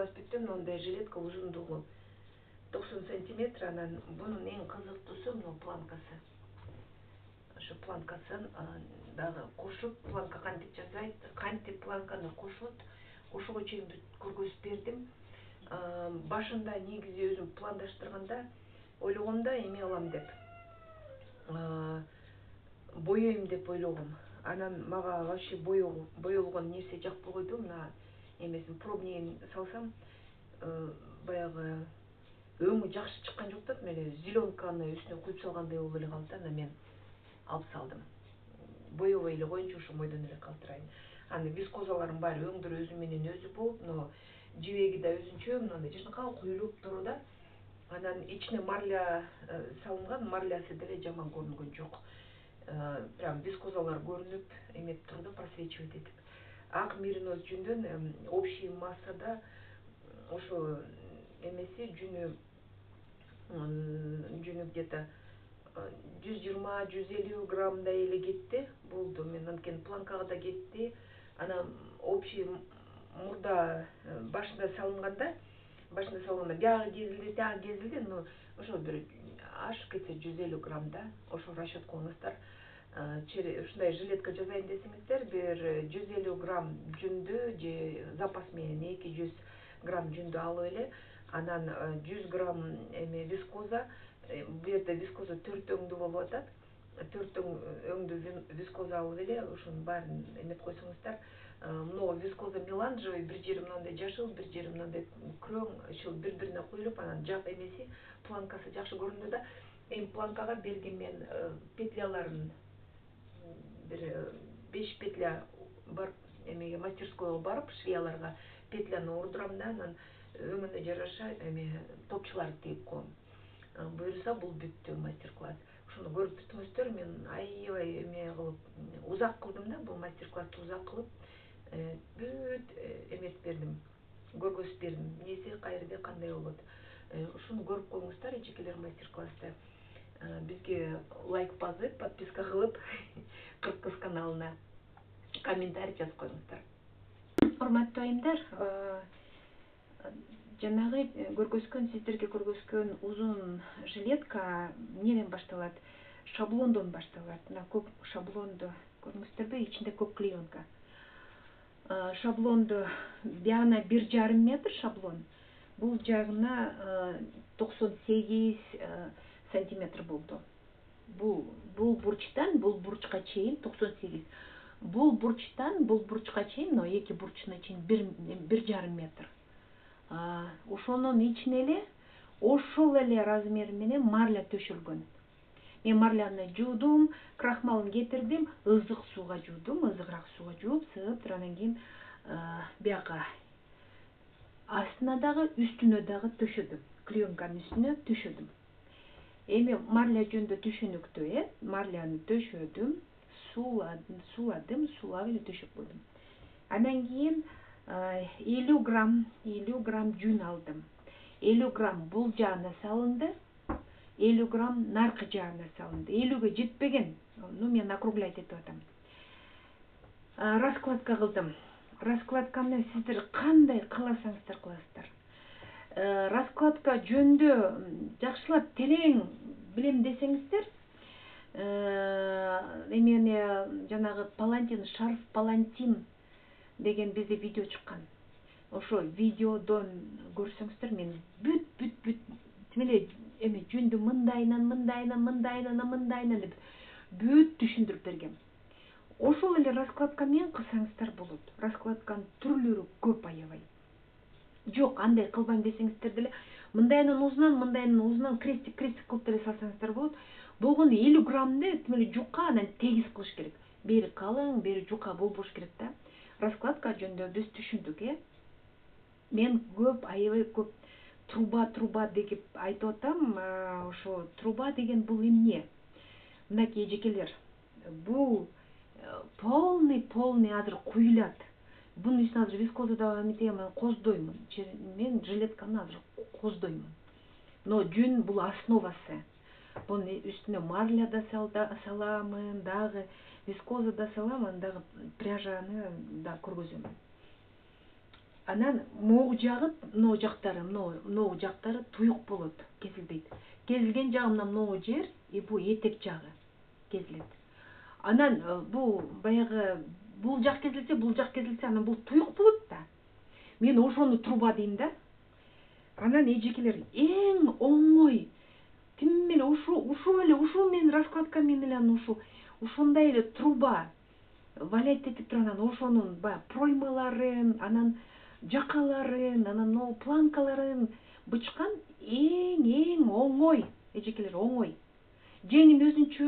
басып бүттүм, мындай жилетка узундугу 90 сантиметр. Анан бунун эң кызыктуусу мына планкасы. Ошо планкасын дагы кошуп, планка кантип жасайт, кантип планканы кошот, ошого чейин көргөзүп бердим. Башында негизи өзүм пландаштырганда ойлогомда эме алам деп, боейм деп ойлогом. Анан мага вообще боелгон нерсе жакпай койду. Мына эмесин пробнигин салсам, баягы өңү жакшы чыккан жок да, эле зеленканы үстүнө куюп салгандай болуп эле калды. Анан мен алып салдым. Боебой эле коеюнчу, ошо бойдон эле калтырайын. Аны вискозаларым бар, өңдөр өзү менен өзү болуп, но жибеги да өзүнчө мындай жакшынакай куюлуп турду да. Анан ичине марля салынган, марлясы деле жаман көрүнгөн жок. Прям вискозалар көрүнүп, эмеп турду, просвечивать этип. Ак мериноз жүндөн общий массада ошо эмеси жүнү где-то 120-150 граммдай эле кетти. Болду, мен анткени планкага да кетти. Анан общий мурда башында салынганда биягы кезилди, тягы кезилди, но ошо бир ашып кетсе 150 грамм да, ошо расчет кылыңыздар. Ушундай жилетка жасайын десеңиздер, бир 150 грамм жүндү же запас менен 200 грамм жүндү алып эле, анан 100 грамм эме вискоза, бу жерде вискоза 4 өңдүү болуп атат. 4 өңдүү вискоза алып эле, ошонун баарын эмеп койсоңуздар, мына вискоза меланжевый, бир жери мындай жашыл, бир жери мындай күрөң, ошол бири-бирине куюлуп, анан жак эмеси, планкасы жакшы көрүндү да. Эми планкага берген мен петляларын бир 5 петля бар, эмеге мастерскойго барып, швеяларга петляны ордурам да, анан өңүнө жараша эме топчуларды тийип коем. Буюрса бул бүттү мастер-класс. Ошону көрүп түтүңүздөр, мен аябай эме кылып, узак кылдым да, бул мастер-классты узак кылып, бүт эмет бердим, көргөзүп бердим. Эмнеси каерде кандай болот. Ушуну көрүп коюңуздар, эжекелер мастер-классты. Бизге лайк басып, подписка кылып, Кырк Кыз каналына комментарий жазып коюңуздар. Урматтуу айымдар, жанагы сиздерге көргөзгөн узун жилетка эмнеден башталат? Шаблондон башталат. Мына көк шаблонду көрдүңүздөрбү? Ичинде көк клеенка. Шаблонду биягына 1,5 метр шаблон. Бул жагына 98 сантиметр болду. Бул бурчтан бул бурчка чейин 98. Бул бурчка чейин, но эки бурчуна чейин 1,5 метр. Ошонун ичине эле ошол эле размер менен марля төшөлгөн. Мен марляны жуудум, крахмалын кетирдим, ызык сууга жуудум, ызыгыраак сууга жууп, сыып, анан кийин бияка астына дагы, үстүнө дагы төшөдүм. Клеенканын үстүнө төшөдүм. Эми марля жөнүндө түшүнүктүү, марляны төшөдүм, сууладым, суулап эле төшөп койдум. Андан кийин 50 грамм жүн алдым. 50 грамм бул жагына салынды, 50 грамм наркы жагына салынды. 50ге жетпеген, ну мен округлять этип атам. Раскладка кылдым. Раскладканы сиздер кандай кааласаңыздар кыласыздар. Раскладка жөндө жакшылап терең билем десеңиздер, эмени жанагы палантин, шарф палантин деген бизде видео чыккан. Ошо видеодон көрсөңүздөр, мен бүт эле эме жүндү мындайынан деп бүт түшүндүрүп бергем. Ошол эле раскладка менен кылсаңыздар болот. Раскладканын түрлөрү көп аябай. Жок, андай кылбайм десеңиздер деле, мындайынан узунан крестик кылып деле салсаңыздар болот. Болгону 50 граммды тим эле жука, анан тегиз кылыш керек. Бери калың, бери жука болбош керек да. Раскладка жөнүндө биз түшүндүк, Мен аябай көп труба деп айтып атам. Ошо труба деген бул эмне? Мынакей эжекелер, бул полный азыр куюлат. Бунун үстүнө азыр вискоза да эметем, коздоймун. Мен жилетканы азыр коздоймун. Но жүн бул основасы. Бунун үстүнө марля да саламын, дагы вискоза да салам, дагы пряжаны да көргөзөм. Анан могу жагы могу жактары туюк болот, кезилбейт. Кезилген жагы могу жер, бул этек жагы кезилет. Анан бул жак кезилсе, анан бул туюк болот да. Мен ошону труба дейм да. Анан эжекелер эң оңой тим менен ушул менен раскладка менен эле ушундай эле труба валять этип туруп, анан ошонун баягы проймаларын, анан жакаларын, анан планкаларын бычкан эң оңой, эжекелер оңой. Жеңин өзүнчө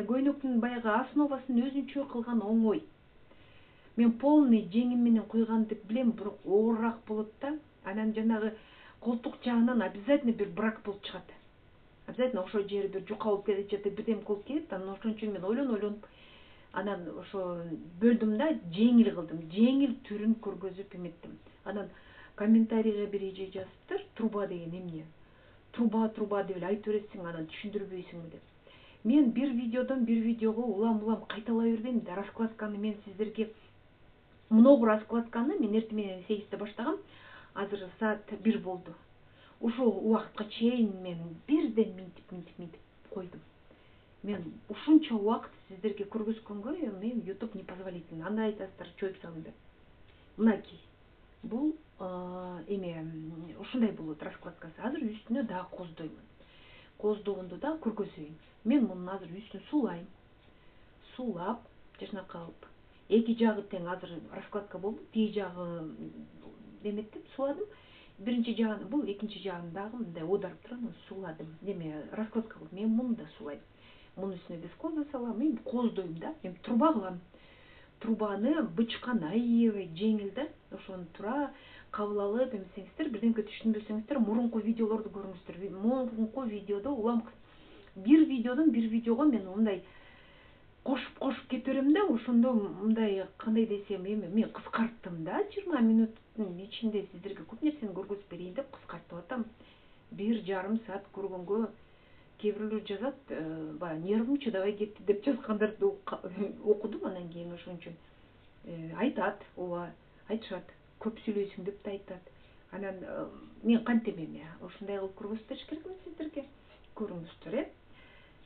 көйнөктүн баягы основасын өзүнчө кылган оңой. Мен полный жеңим менен куйган деп билем, бирок оорураак болот да. Анан жанагы колтук жагынан обязательно бир брак болуп чыгат. Обязательно ошол жери бир жука болуп кетет, же бирдеме болуп кетет. Анан ошон үчүн мен ойлонуп анан ошо бөлдүм да, жеңил кылдым. Жеңил түрүн көргөзүп эметтим. Анан комментарийге бир эже жазыптыр, труба деген эмне? Труба деп эле айтып бересиң, анан түшүндүрбөйсүңбү деп. Мен бир видеодон бир видеого улам кайталай бербейм да. Раскладканы мен сиздерге Мыногу раскладканы мен эртең менен 8-те баштагам. Азыр саат 1 болду. Ушул убакытка чейин мен бирден минтип койдум. Мен ушунча убакыт сиздерге көргөзгөнгө мен YouTube не позволительно. Анда айтасыздар, чөйүп салың деп. Мынакей. Бул ушундай болот раскладкасы. Азыр үстүнө дагы коздоймун. Коздогонду да көргөзөйүн. Мен мунун азыр үстүн суулайм. Суулап, жашнакка алып. Эки жагы тең азыр раскладка болду. Тиги жагы деметтим, сууладым. Биринчи жагын, бул экинчи жагын дагы мындай оодарып турам, сууладым. Раскладка кылып, мен муну да суулайм. Мунун үстүнө вискоза салам, мен коздойм да, мен труба кылам. Трубаны бычкан аябай жеңил да, ошону тура кабыл алып эмесеңиздер, бирдемке түшүнбөсөңүздөр, мурунку видеолорду көрүңүздөр. Мурунку видеодо улам бир видеого мен мындай кошуп кете берем да, ошондо мындай кандай десем, мен кыскарттым да, 20 минуттун ичинде сиздерге көп нерсени көргөзүп берейин деп кыскартып атам. 1,5 саат көргөнгө кээ бирөөлөр жазат, баягы нервим чыдабай кетти деп жазгандарды окудум, анан кийин ошон үчүн айтат, ооба, айтышат, көп сүйлөйсүң деп да айтат. Анан мен кантем ушундай кылып көргөзүп бериш керекмин сиздерге, көрүңүздөр,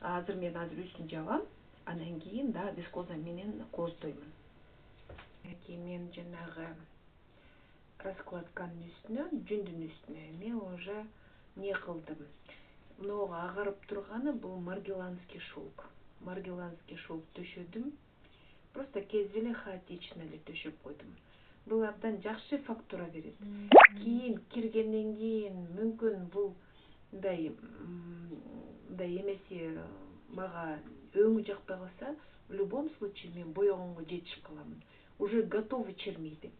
Азыр мен үстүн жабам, анан кийин да вискоза менен коздоймун. Мен жанагы раскладканын үстүнө, жүндүн үстүнө мен уже не кылдым. Мынога агарып турганы бул маргеланский шелк. Маргеланский шелк төшөдүм. Просто кезде эле хаотично эле төшөп койдум. Бул абдан жакшы фактура берет. Кийин киргенден кийин мүмкүн бул мындай эмеси мага өңү жакпай калса, в любом случае мен боегонго жетишип каламын. Уже готовый чернейди.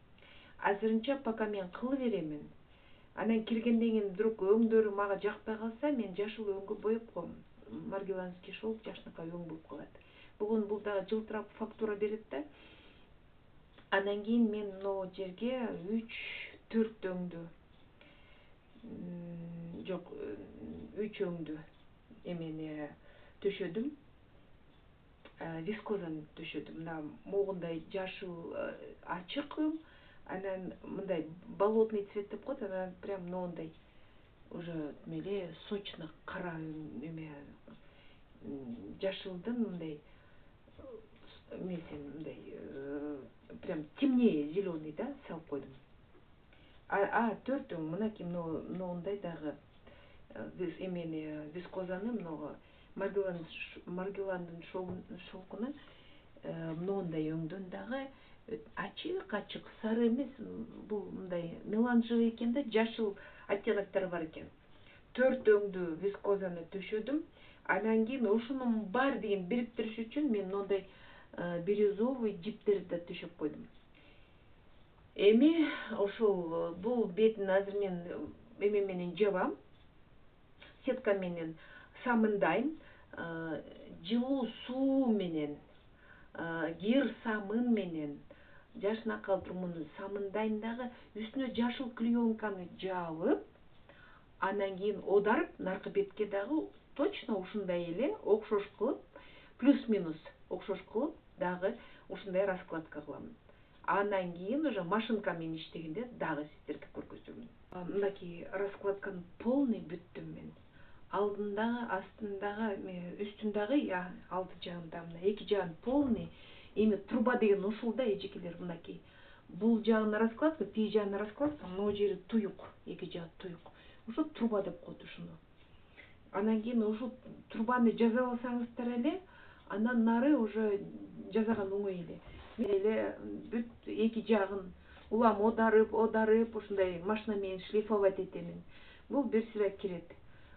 Азырынча пока мен кылып беремин. Анан киргенден кийин вдруг өңдөрү мага жакпай калса, мен жашыл өңгө боеп коем. Маргеланский шелк жашнакай өң болуп калат. Бул дагы жылтырап фактура берет да. Анан кийин мен могу жерге 3-4 өңдү. Жок, 3 өңдү төшөдүм. Вискозаны төшөдүм. Мына могундай жашыл ачык өң, анан мындай болотный цвет деп коет, анан прям моундай уже сочно кара жашылдын мындай мындай прям темнее зеленый да, салып койдум. 4 өң, мынакей мындай дагы вискозаны много маргеландын шелкуна мындай өңдөн дагы ачык сары эмес, бул мындай меланжевый экен да, жашыл оттеноктор бар экен. 4 өңдү вискозаны төшөдүм. Анан кийин ушунун баардыгын бириктириш үчүн мен мындай бирюзовый жиптерди да төшөп койдум. Эми ошол бул бетин азыр мен менен жабам. Сетка менен самындайм. Жылуу суу менен, кир самын менен жашнакка туруп муну самындайм дагы, үстүнө жашыл клеенканы жабып, анан кийин оодарып, наркы бетке дагы точно ушундай эле окшош кылып, плюс-минус окшош кылып, дагы ушундай раскладка кылам. Анан кийин уже машинка менен иштегенде дагы сиздерге көргөзөмүн. Мынакей раскладканы полный бүттүм мен. Алдындагы, астындагы, үстүндагы, алды жагында мына эки жагын полный. Эми труба деген ушул да эжекелер мынакей. Бул жагына раскладка, тиги жагына раскладка, могу жери туюк, эки жагы туюк. Ошо труба деп коет ушуну. Анан кийин ушул трубаны жазаласаңыздар эле, анан нары уже жасаган оңой эле. Мен эле бүт эки жагын улам одарып, ушундай машина менен шлифовать этемин. Бул бир сыйра кирет.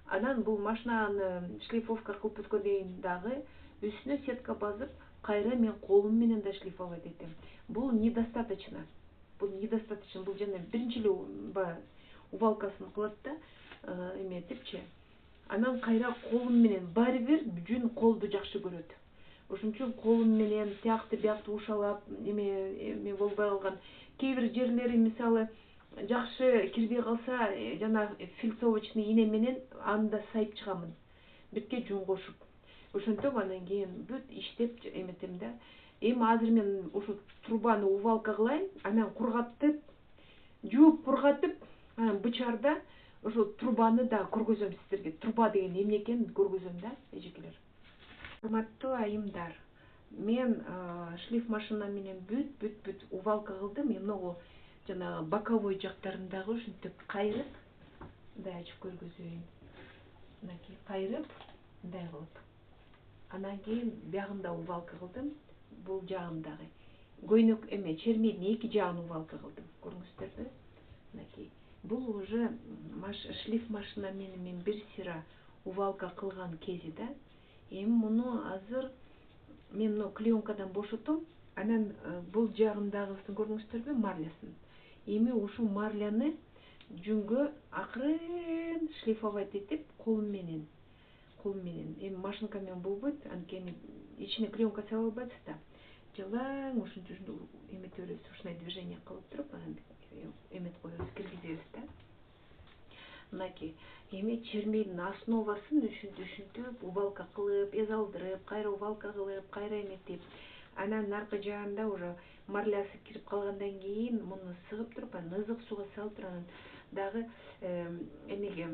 Анан бул машинаны шлифовка кылып бүткөндөн кийин дагы үстүнө сетка басып, кайра мен колум менен да шлифовать этем. Бул недостаточно. Бул жана биринчи эле увалкасын кылат да, эметипчи. Анан кайра колум менен баары бир жүн колду жакшы көрөт. Ошон үчүн колум менен тиякты биякты ушалап, эме болбой калган. Кээ бир жерлери мисалы жакшы кирбей калса, жана фильцовочный ийне менен аны да сайып чыгамын. Битке жүн кошуп. Ошентип анан кийин бүт иштеп эметем да. Эми азыр мен ушу трубаны увалка кылайын, анан кургатып, жууп кургатып, анан бычарда ошо трубаны да көргөзөм сиздерге. Труба деген эмне экенин көргөзөм да, эжекелер. Урматтуу айымдар, мен шлиф машина менен бүт увалка кылдым. Эмногу жана боковой жактарын дагы ушинтип кайрып, мындай ачып көргөзөйүн. Мынакей кайрып, мындай кылып. Анан кийин биягында увалка кылдым. Бул жагын дагы. Көйнөк чермейдин эки жагын увалка кылдым. Көрүңүздөрбү? Мынакей. Бул уже шлиф машина менен мен бир сыйра увалка кылган кези да. Эми муну азыр мен мына клеенкадан бошотом. Анан бул жагындагысын көрдүңүздөрбү, марлясын. Эми ушул марляны жүнгө акырын шлифовать этип, колум менен. Эми машинка менен болбойт, анткени ичине клеенка салып албайсыз да. Жалаң ушинтип эмете беребиз, ушундай движение кылып туруп, анан эмете коебуз, киргизебиз да. Мынакей. Эми чермейдин основасын ушинтип увалка кылып, эзалдырып, кайра увалка кылып, кайра эметип, анан наркы жагында уже марлясы кирип калгандан кийин муну сыгып туруп, анан ызык сууга салып туруп, анан дагы эмеге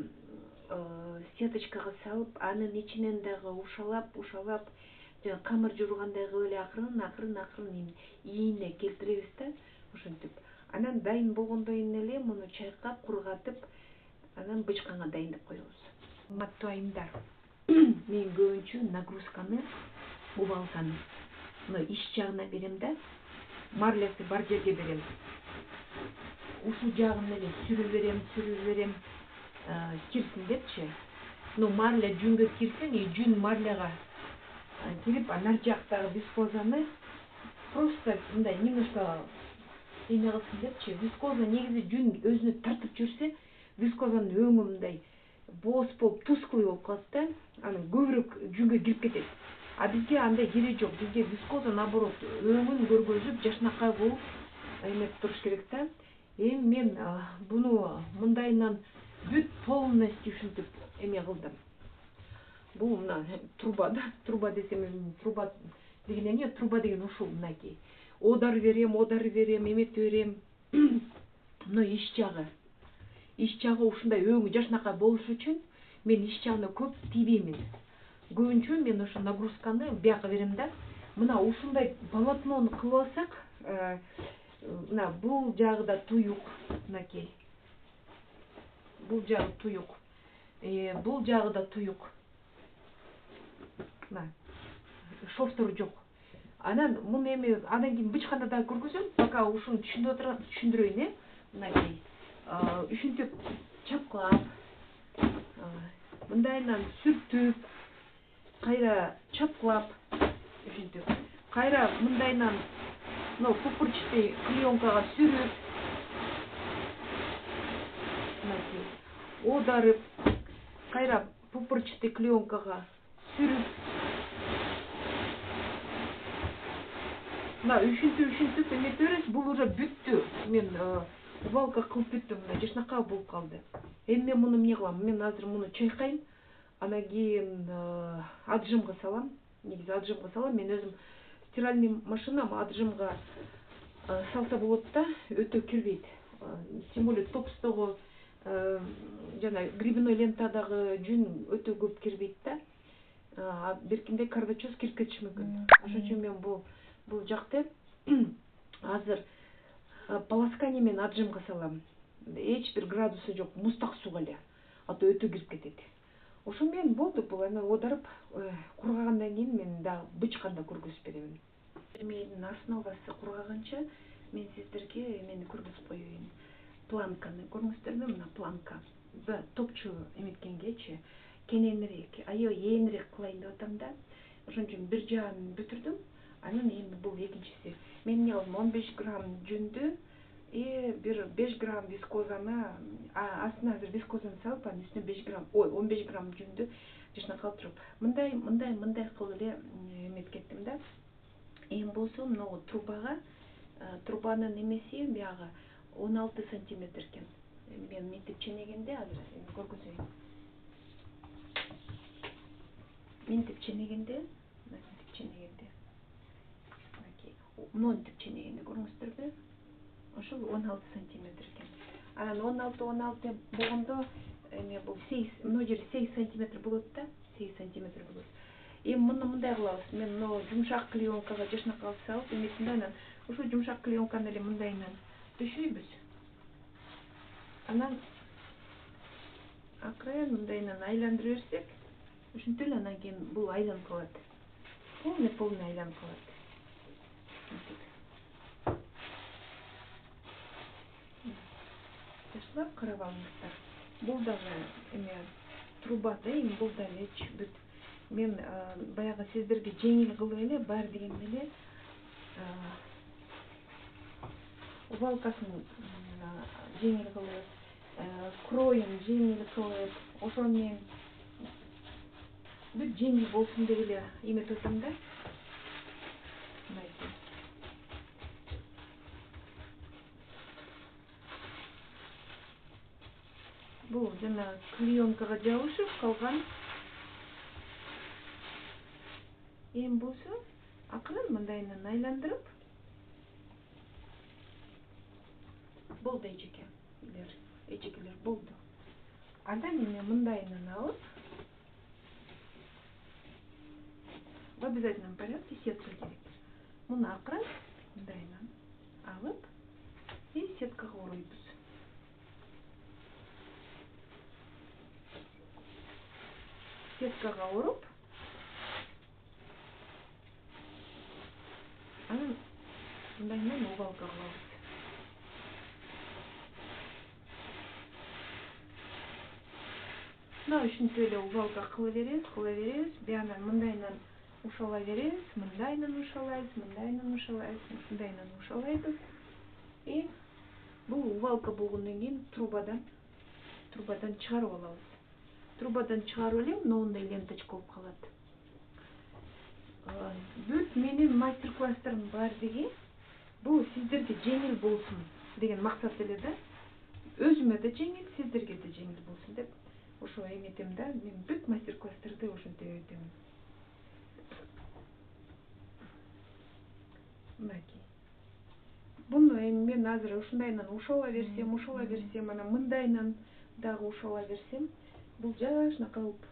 сеточкага салып, анын ичинен дагы ушалап, жана камыр жуургандай кылып эле акырын ийине келтиребиз да, ушинтип. Анан дайын болгондон кийин эле муну чайкап, кургатып, анан бычканга дайындап коебуз. Урматтуу айымдар, мен көбүнчө нагрузканы, увалканы мына иш жагына берем да, марлясы бар жерге берем. Ушул жагын эле сүрүп берем, кирсин депчи. Марля жүнгө кирсин, жүн марляга кирип, нар жактагы вискозаны просто мындай немножко эме кылсын депчи. Вискоза негизи жүн өзүнө тартып жүрсө, вискозанын өңү мындай бооз болуп, тусклый болуп калат да, анан көбүрөөк жүнгө кирип кетет. А бизге андай кереги жок. Бизге вискоза наоборот өңүн көргөзүп, жашнакай болуп эметип туруш керек да. Эми мен буну мындайынан бүт полностью ушинтип эме кылдым. Бул мына труба да, труба десем, труба деген эмне? Труба деген ушул мынакей. Одар берем, эмете берем. Мына иш жагы. Иш жагы ушундай өңү жашнакай болуш үчүн мен иш жагына көп тийбеймин. Көбүнчө мен ошо нагрузканы бияка берем да. Мына ушундай полотнону кылып алсак, мына бул жагы да туюк, мынакей. Бул жагы туюк. Бул жагы да туюк. Мына шовтору жок. Анан муну эми андан кийин бычканда да көргөзөм, пока ушуну түшүндүрөйүн, мынакей. Ушинтип чапкылап, мындайынан сүртүп, кайра чапкылап, ушинтип, кайра мындайынан пупырчатый клеенкага сүрүп, мынакей, одарып, кайра пупырчатый клеенкага сүрүп, мына ушинтип эмете беребиз. Бул уже бүттү. Мен увалка кылып бүттүм, мына жашнакай болуп калды. Эми мен муну эмне кылам? Мен азыр муну чайкайм, анан кийин отжимга салам. Негизи отжимга салам. Мен өзүм стиральный машинам отжимга салса болот да, өтө кирбейт. Тем более топстогу жана грибной лентадагы жүн өтө көп кирбейт да. Беркинде кардачоз кирип кетиши мүмкүн. Ошон үчүн мен бул жакты азыр полоскание менен отжимга салам. Эч бир градусу жок, муздак сууга эле. А то өтө кирип кетет. Ошо менен болду, бул аны оодарып кургагандан кийин мен дагы бычканда көргөзүп беремин. Менин основасы кургаганча мен сиздерге эмени көргөзүп коеюн. Планканы көрүңүздөрбү? Мына планка. Топчу эметкенгечи кененирээк, аябай ээнирээк кылайын деп атам да. Ошон үчүн бир жаан бүтүрдүм. Анан эми бул экинчиси. Мен эмне кылдым? 15 грамм жүндү бир 5 грамм вискозаны, астына азыр вискозаны салып, анын үстүнө 15 грамм жүндү жашнакалып туруп. Мындай кылып эле эметкеттим да. Эми болсо мына трубанын эмеси биягы 16 сантиметр экен. Мен минтип ченегенде азыр көргөзөйүн. Минтип ченегенде. Монтип ченегенде көрүңүздөрбү? Ошол 16 сантиметр экен. Анан 16 болгондо эме бул 8, мына жери 8 сантиметр болот да, 8 сантиметр болот. Эми муну мындай кылабыз. Мен мына жумшак клеенкага жашнакалып салып, эметим да, анан ушул жумшак клеенканы эле мындайынан төшөйбүз. Анан акырын мындайынан айландыра берсек, ушинтип эле анан кийин бул айланып калат. Полный айланып калат. Жаштар карап алыңыздар. Бул дагы эме труба да, эми бул да эч бүт. Мен баягы сиздерге жеңил кылып эле, бар дегенде эле убалкасын жеңил кылып, кроен жеңил кылып, ошол менен бүт жеңил болсун деп эле эметип атам да. Бул жана клеенкага жабышып калган. Эми болсо акырын мындайынан айландырып, болду эжекелер болду. Андан эми мындайынан алып, в обязательном порядке сетка керек. Муну акырын мындайынан алып, сеткага оройбуз. Сеткага ороп, анан мындайынан убалка кылабыз. Мына ушинтип эле убалка кыла беребиз, биянан мындайынан ушала беребиз, мындайынан ушалайбыз. И бул убалка болгондон кийин трубадан чыгарып алабыз. Трубадан чыгарып эле моундай ленточка болуп калат. Бүт менин мастер-класстарым баардыгы бул сиздерге жеңил болсун деген максат эле да. Өзүмө да жеңил, сиздерге да жеңил болсун деп ошо эметем да. Мен бүт мастер-класстарды ошентип эметем. Мынакей. Буну эми мен азыр ушундайынан ушала берсем, анан мындайынан дагы ушала берсем, бул жашнакалып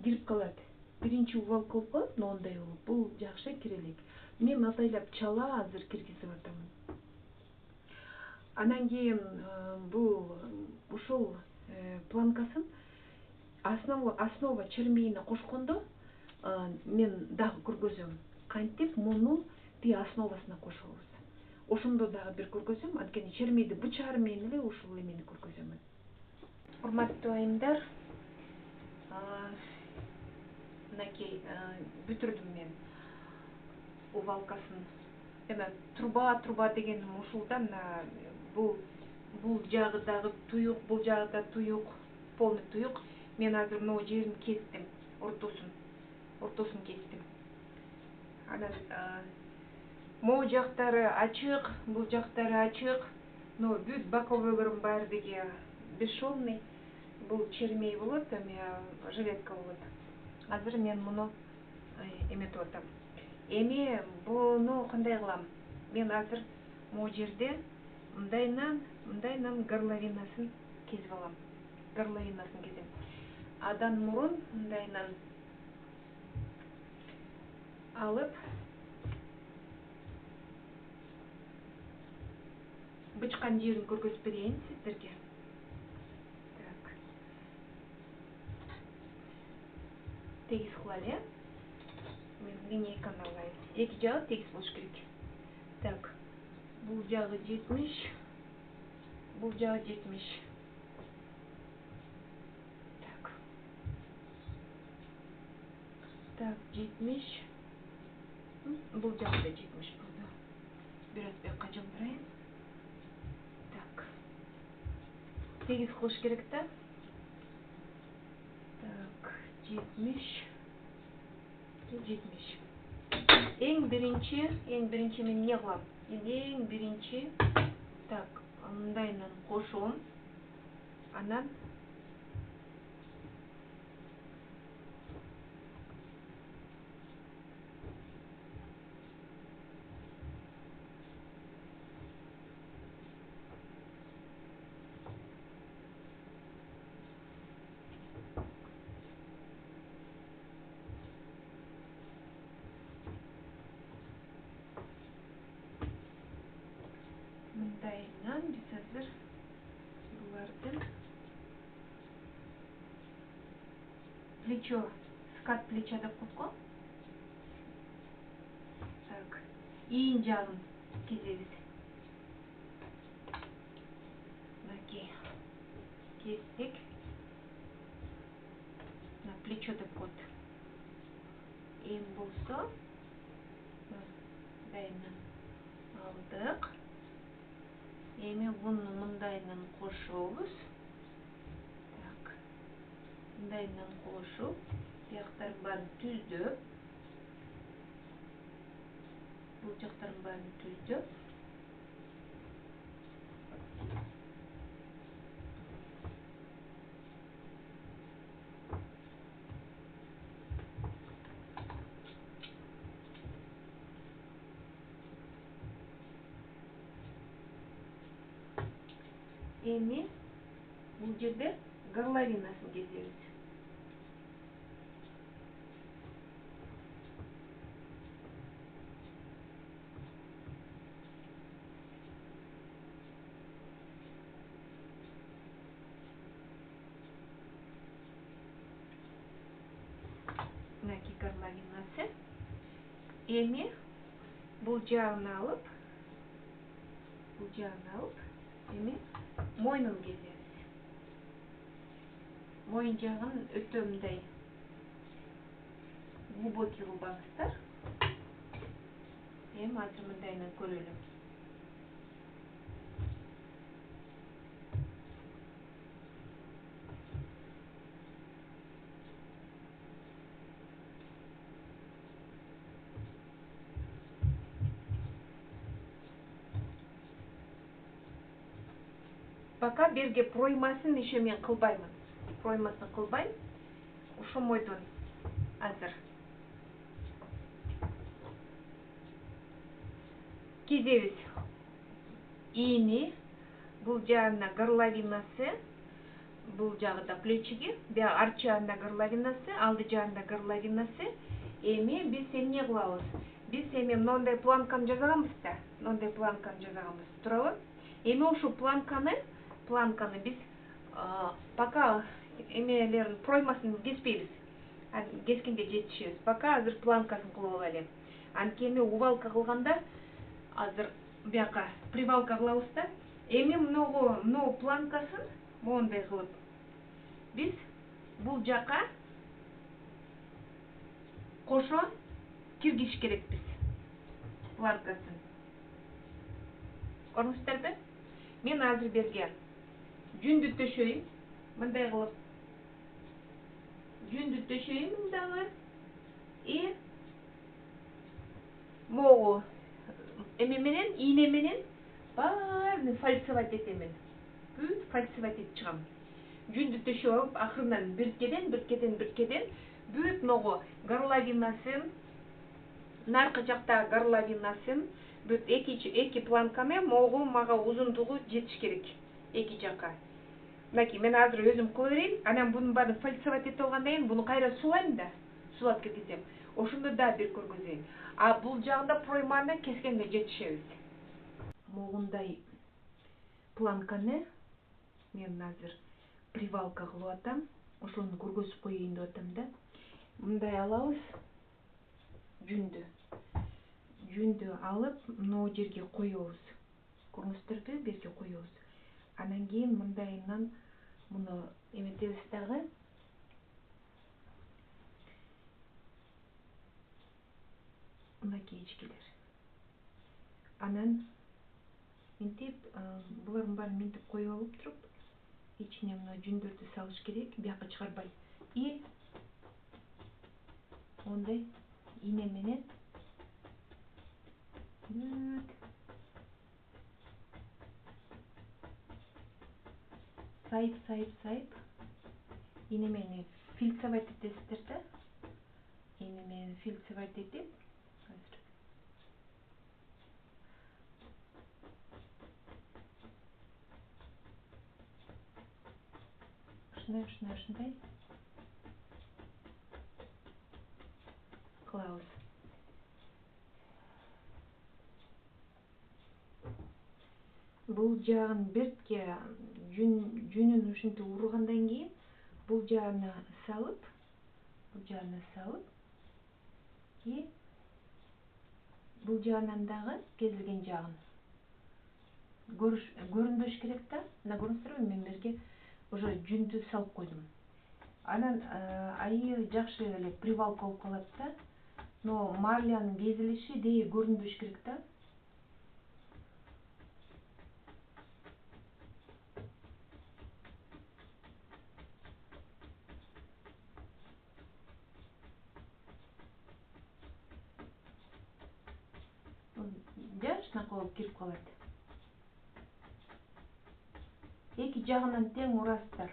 кирип калат. Биринчи убалка болуп калат, моундай болуп. Бул жакшы кире элек. Мен атайлап чала азыр киргизип атам. Анан кийин бул ушул планкасын основа чермейине кошкондо мен дагы көргөзөм. Кантип муну тиги основасына кошобуз. Ошондо дагы бир көргөзөм. Анткени чермейди бычаар менен эле ушул эмени көргөзөм. Урматтуу айымдар, мынакей бүтүрдүм мен убалкасын. Эме труба дегеним ушул да, мына бул жагы дагы туюк, бул жагы да туюк, полный туюк. Мен азыр могу жерин кестим, ортосун кестим. Анан могу жактары ачык, бул жактары ачык. Но бүт боковойлордун баардыгы бесшовный. Бул чермей болот, эме жилетка болот. Азыр мен муну эметип атам. Эми буну кандай кылам? Мен азыр Могу жерде мындайынан горловинасын кезип алам. Горловинасын кезем. Адан мурун мындайынан алып бычкан жерин көргөзүп берейин сиздерге. Так. Тегиз кылалы, мен линейканы алайын. Эки жагы тегиз болуш керек. Так. Бул жагы 70. Бул жагы 70. Так. Так, 70. Бул жагы да 70 болду. Бир аз бияка жылдырайын. Так. Тегиз кылыш керек да. Так, 70. 70. Эң биринчи мен эмне кылам? Эң биринчи так, мындайынан кошом. Анан мындайынан биз азыр булардын плечо, скат плеча деп коет го. Так, ийин жагын кезебиз. Мынакей. Кестик. На плечо деп коет. Эң болсо, мындайынан алдык. Эми буну мындайынан кошобуз. Так. Мындайынан кошуп, бияктарын баарын түздөп, бул жактарын баарын түздөп, эми бул жерде горловинасын кезебиз. Мынакей горловинасы. Эми бул жагын алып, эми мойнун кезебиз. Мойын жагын өтө мындай глубокий кылбаңыздар. Эми азыр мындайынан көрөлү. Пока берге проймасын еще мен кылбаймын. Проймасын кылбайм. Ошомойдон азыр кезебиз. Ийини, бул жагына горловинасы, бул жагында плечиги, бия арт жагында горловинасы, алды жагында горловинасы. Эми биз эмне кылабыз? Биз эми мындай планканы жасаганбыз да. Мындай планканы жасаганбыз. Туурабы? Эми ошол планканы биз пока эмелерин проймасын кеспейбиз. Кескенде жетишебиз. Пока азыр планкасын кылып алайлы. Анткени увалка кылганда азыр бияка привалка кылабыз да. Эми мынау планкасын моундай кылып биз бул жака кошо киргизиш керекпиз. Планкасын. Көрдүңүздөрбү? Мен азыр берге жүндү төшөйм. Мындай кылып жүндү төшөйм мындагы. Могу эме менен, ийне менен баарын фальцевать этемин. Бүт фальцевать этип чыгам. Жүндү төшөп алып, акырынан биркеден бүт могу горловинасын, наркы жактагы горловинасын, бүт эки планканы могу мага узундугу жетиш керек эки жака. Мынакей мен азыр өзүм кыла берейин. Анан бунун баарын фальцевать этип алгандан кийин буну кайра суулайм да, суулап кетирсем. Ошондо да бир көргөзөйүн. А бул жагында пройманы кескенге жетишебиз. Могундай планканы мен азыр привалка кылып атам. Ошону көргөзүп коеюн деп атам да. Мындай алабыз. Жүндү алып, могу жерге коебуз. Көрүңүздөрбү? Берге коебуз. Анан кийин мындайынан муну эметебиз дагы. Мынакей эчкилер. Анан мынтип булардын баарын мынтип коюп алып туруп, ичине мына жүндөрдү салыш керек, бияка чыгарбай. И ондай ийне менен сайып ийне менен фильцевать этесиздер да. Ийне менен фильцевать этип азыр ушундай кылабыз. Бул жагын бертке жүнүн ушинтип ургандан кийин бул жагына салып, и бул жагынан дагы кезилген жагын көрүнбөш керек да. Мына көрүңүздөрбү, мен берге уже жүндү салып койдум. Анан айы жакшы эле привалка болуп калат да. Но марлянын кезилиши дее көрүнбөш керек да. Жашнака болуп кирип калат. Эки жагынан тең урасыздар.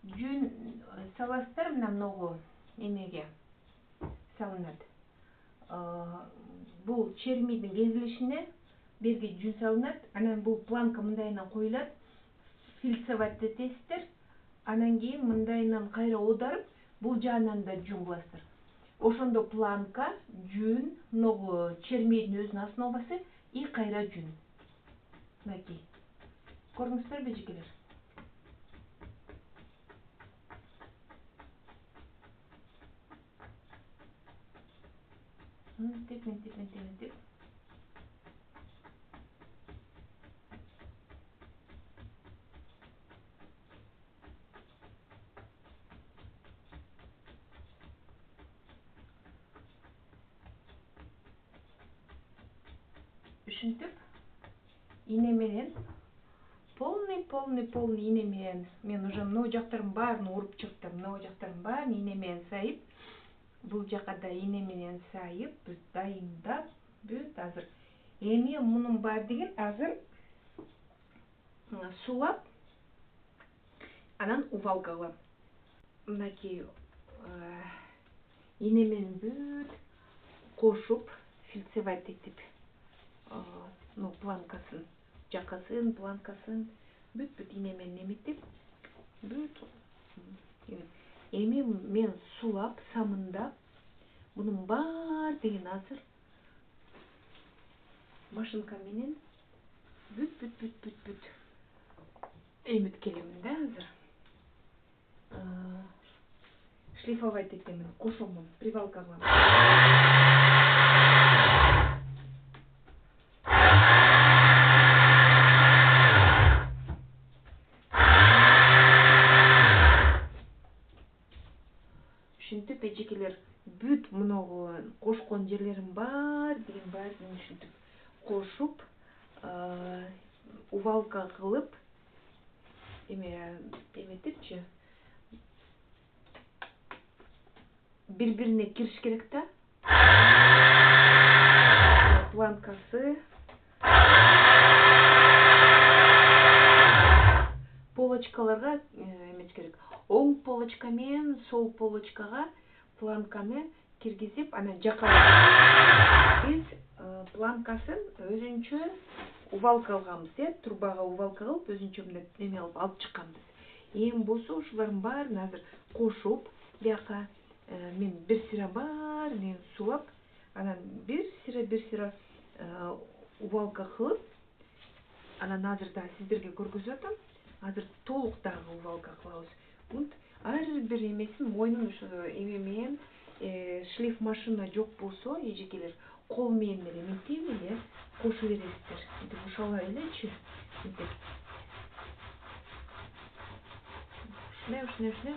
Жүн саласыздар, мына могу эмеге салынат. Бул чермийдин кезилишине берге жүн салынат. Анан бул планка мындайынан коюлат. Фильцевать этесиздер. Анан кийин мындайынан кайра оодарып, бул жагынан да жүн кыласыздар. Ошондо планка, жүн, могу чермийдин өзүнүн основасы и кайра жүн. Мынакей. Көрүңүздөрбү эжекелер? Мынтип. Ушинтип ийне менен полный ийне менен мен уже могу жактарын баарын уруп чыктым. Могу жактарын баарын ийне менен сайып, бул жака да ийне менен сайып, биз дайындап бүт азыр. Эми мунун баардыгын азыр суулап, анан увалка кылам. Мынакей ийне менен бүт кошуп, фильцевать этип, планкасын, жакасын, планкасын бүт ийне менен эметип, бүт эми мен суулап, самындап, бунун баардыгын азыр машинка менен бүт эметкелемин да азыр. Шлифовать этемин, кошомун, привалка кылам. Ушинтип эжекелер бүт муногу кошкон жерлерин баардыгын ушинтип кошуп, увалка кылып, эметипчи бири-бирине кириш керек да. Планкасы, полочкаларга эмеш керек. Оң полочка менен сол полочкага планканы киргизип анан жака биз планкасын өзүнчө увалка алганбыз, трубага увалка кылып өзүнчө мындай эме алып чыкканбыз. Эми болсо ушулардын баарын азыр кошуп, бияка мен бир сыра баарын сулап, анан бир сыра увалка кылып, анан азыр да сиздерге көргөзүп атам. Азыр толук дагы увалка кылабыз. Ар бир эмесин мойнун ошо эме менен шлиф машина жок болсо, эжекелер кол менен эле мынтип эле кошо бересиздер. Мынтип ушалай элечи. Мынтип. Ушундай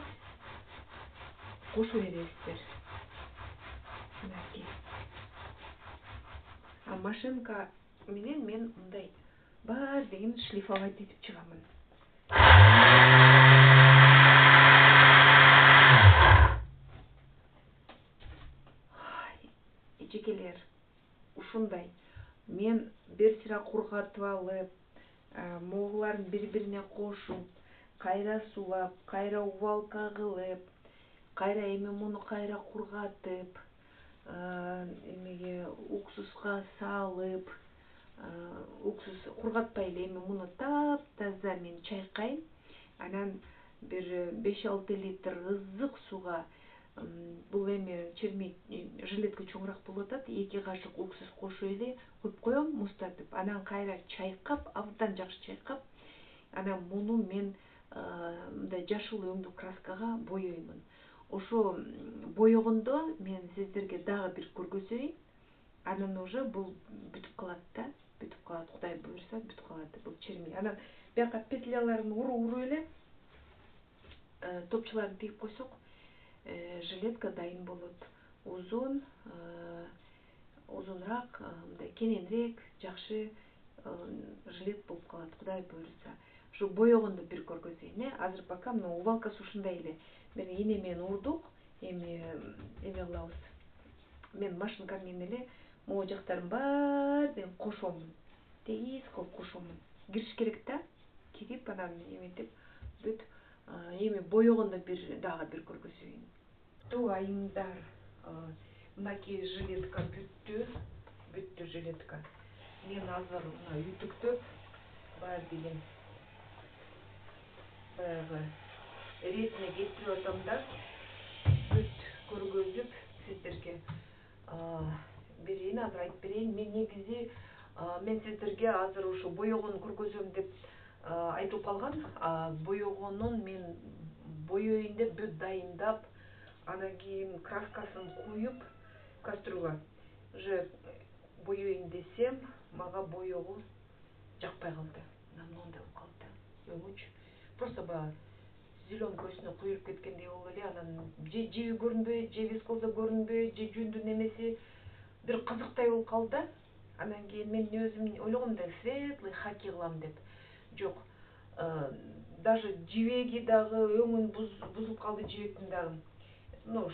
кошо бересиздер. Мынакей. А машинка менен мен мындай баардыгын шлифовать этип чыгамын. Эжекелер, ушундай. Мен бир сыра кургатып алып, могуларын бири-бирине кошуп, кайра сулап, кайра увалка кылып, кайра эми муну кайра кургатып, эмеге уксуска салып, уксус кургатпай эле эми муну таптаза мен чайкайм. Анан бир 5-6 литр ызык суга бул эми чермек жилетка чоңураак болуп атат. 2 кашык уксус кошуп эле коюп коем муздатып. Анан кайра чайкап, абдан жакшы чайкап, анан муну мен мындай жашыл өңдүү краскага боёймун. Ошо боёгондо мен сиздерге дагы бир көргөзөйүн. Анан уже бул бүтүп калат да. Бүтүп калат, Кудай буйрса бүтүп калат бул чермек. Анан бияка петляларын уруп эле топчуларын тигип койсок, жилетка дайын болот. Узунраак, мындай кененирээк, жакшы жилет болуп калат, Кудай буйрса. Ушу боёгондо бир көргөзөйүн. Азыр пока мына увалкасы ушундай эле. Мен ийне менен урдук, эми кылабыз. Мен машинка менен эле могу жактарын баардыгын кошомун. Тегиз кылып кошомун. Кириш керек да. Кирип анан эметип бүт. Эми боёгондо дагы бир көргөзөйүн. Айымдар, мынакей жилетка бүттү жилетка. Мен азыр мына үтүктөп баардыгын баягы ретине келтирип атам да, бүт көргөзүп сиздерге берейин. Азыр айтып берейин. Мен негизи мен сиздерге азыр ушу боёгонун көргөзөм деп айтылып калган. Боёгонун мен боёйн деп бүт дайындап, анан кийин краскасын куюп кастрюлга уже боёйн десем, мага боёгу жакпай калды. Мындай болуп калды. Өңүч просто баягы зеленкөсүнө куюлуп кеткендей болуп эле, анан же жиби көрүнбөйт, же вискоза көрүнбөйт, же жүндүн эмеси бир кызыктай болуп калды да. Анан кийин мен өзүм ойлогом да светлый хаки кылам деп. Жок. Даже жибеги дагы өңүн бузулуп калды, жибектин дагы.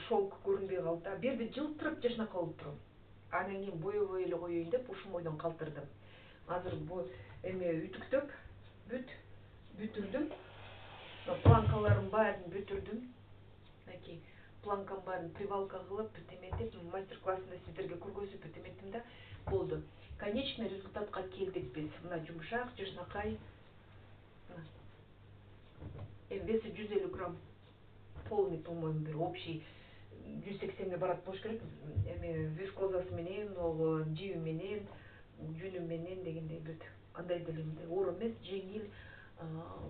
Шелк көрүнбөй калды. Бул жерде жылтырап жашнап калып турам. Анан кийин боебой эле коеюн деп ушул ойдон калтырдым. Азыр бул эме үтүктөп бүтүрдүм. Планкаларын баарын бүтүрдүм. Мынакей планканын баарын привалка кылып, бүт эметип, мастер-классында сиздерге көргөзүп бүт эметтим да, болду. Конечный результатка келдик биз. Мына жумшак, жашнакай. Веси 150 грамм. Полный, по-моему, бир общий 180ге барат болуш керек. Эми вискозасы менен, жиби менен, жүнү менен дегендей бүт. Андай деле оор эмес, жеңил,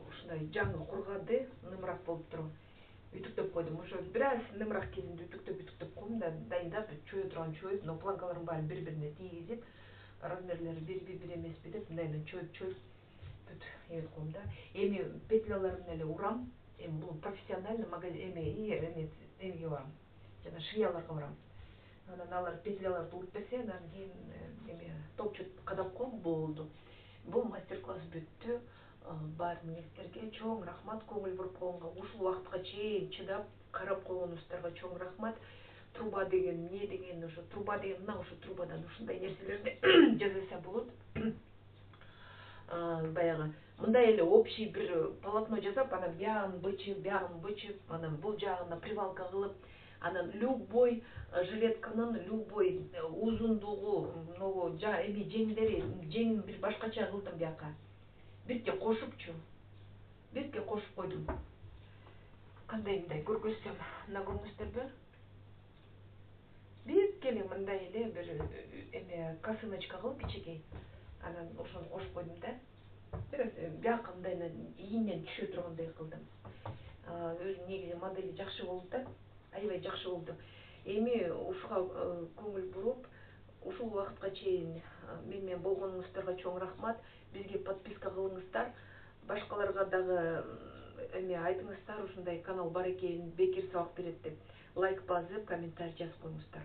ушундай жаңы кургады, нымыраак болуп туруп. Үтүктөп койдум. Ошо бир аз нымыраак кезинде үтүктөп коем да, дайындап, чое турган чоюп, но планкаларын баарын бири-бирине тийгизип, размерлери бир эмеспи деп, мындай чоюп бүт эметип коем да. Эми петляларын эле урам. Эми бул профессиональный магазин эмеге барам. Жана швеяларга барам. Анан алар петляларды уруп берсе, анан кийин эме топчу кадап коем, болду. Бул мастер-класс бүттү. Баарыңыздарга чоң рахмат, көңүл буруп койгонго, ушул убакытка чейин чыдап карап койгонуңуздарга чоң рахмат. Труба деген эмне деген, ошо труба деген мына ошо трубадан ушундай нерселерди жасаса болот. Баягы мындай эле общий бир полотно жасап, анан биягын бычып, анан бул жагына привалка кылып, Анан любой жилетканын любой узундугу могу эми жеңин бир башкача кылдым бияка. Бирке кошупчу. Бирке кошуп койдум. Кандай мындай көргөзсөм, мына көрүнүстөрбү? Бирке эле мындай эле бир эме косыночка кылып кичинекей. Анан ошону кошуп койдум да. Бир бияка мындай ийинен түшө тургандай кылдым. Өзү негизи модели жакшы болду да. Аябай жакшы болду. Эми ушуга көңүл буруп, ушул убакытка чейин менен болгонуңуздарга чоң рахмат. Бизге подписка кылыңыздар. Башкаларга дагы эме айтыңыздар, ушундай канал бар экенин, Бекир сабак берет деп. Лайк басып, комментарий жазып коюңуздар.